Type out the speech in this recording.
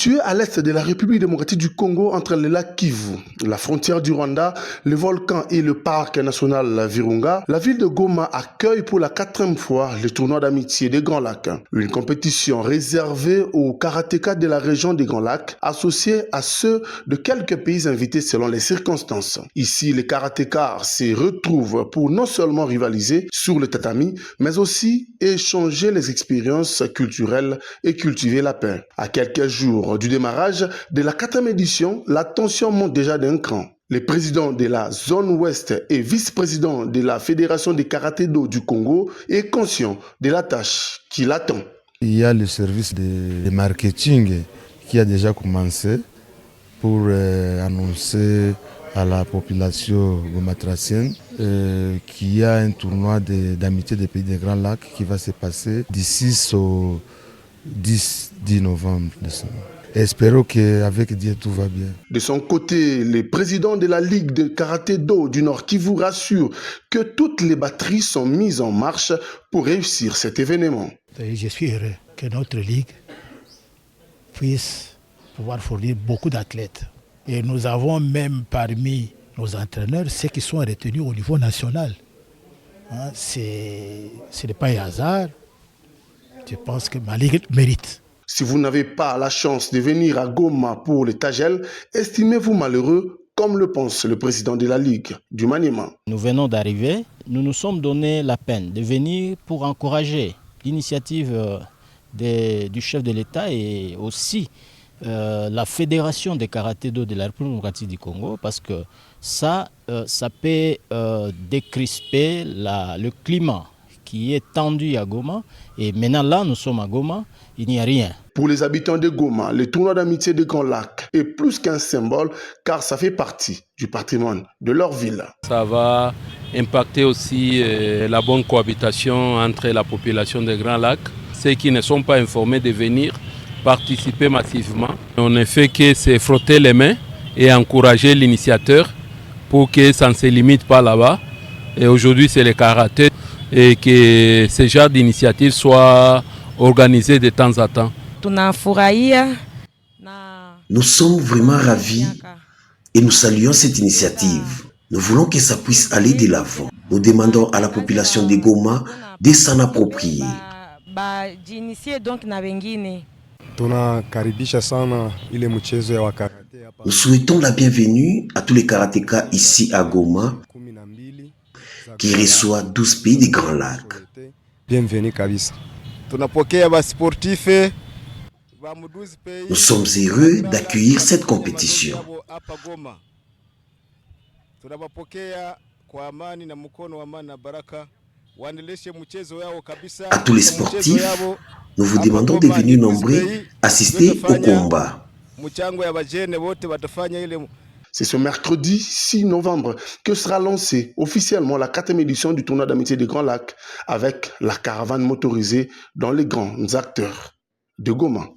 Située à l'est de la République démocratique du Congo, entre le lac Kivu, la frontière du Rwanda, le volcan et le parc national Virunga, la ville de Goma accueille pour la 4e fois le tournoi d'amitié des Grands Lacs. Une compétition réservée aux karatékas de la région des Grands Lacs, associée à ceux de quelques pays invités selon les circonstances. Ici, les karatékas se retrouvent pour non seulement rivaliser sur le tatami, mais aussi échanger les expériences culturelles et cultiver la paix. À quelques jours du démarrage de la 4e édition, la tension monte déjà d'un cran. Le président de la zone ouest et vice-président de la Fédération des karaté-do du Congo est conscient de la tâche qui l'attend. Il y a le service de marketing qui a déjà commencé pour annoncer à la population gomatracienne qu'il y a un tournoi d'amitié des pays des Grands Lacs qui va se passer du 6 au 10 novembre. Espérons qu'avec Dieu tout va bien. De son côté, le président de la Ligue de karaté-do du Nord Kivu rassure que toutes les batteries sont mises en marche pour réussir cet événement. Je suis heureux que notre ligue puisse pouvoir fournir beaucoup d'athlètes. Et nous avons même parmi nos entraîneurs ceux qui sont retenus au niveau national. Ce n'est pas un hasard. Je pense que ma ligue mérite. Si vous n'avez pas la chance de venir à Goma pour le Tagel, estimez-vous malheureux, comme le pense le président de la Ligue du Maniema. Nous venons d'arriver, nous nous sommes donné la peine de venir pour encourager l'initiative du chef de l'État et aussi la Fédération des karaté-do de la République démocratique du Congo, parce que ça peut décrisper le climat qui est tendu à Goma. Et maintenant, là, nous sommes à Goma, il n'y a rien. Pour les habitants de Goma, le tournoi d'amitié des Grands Lacs est plus qu'un symbole, car ça fait partie du patrimoine de leur ville. Ça va impacter aussi la bonne cohabitation entre la population des Grands Lacs. Ceux qui ne sont pas informés de venir participer massivement. On ne fait que se frotter les mains et encourager l'initiateur pour que ça ne se limite pas là-bas. Et aujourd'hui, c'est le karaté. Et que ce genre d'initiative soit organisée de temps à temps. Nous sommes vraiment ravis et nous saluons cette initiative. Nous voulons que ça puisse aller de l'avant. Nous demandons à la population de Goma de s'en approprier. Nous souhaitons la bienvenue à tous les karatékas ici à Goma, qui reçoit 12 pays des Grands Lacs. Bienvenue kabisa. Nous sommes heureux d'accueillir cette compétition. À tous les sportifs, nous vous demandons de venir nombreux assister au combat. C'est ce mercredi 6 novembre que sera lancée officiellement la 4e édition du tournoi d'amitié des Grands Lacs avec la caravane motorisée dans les grands acteurs de Goma.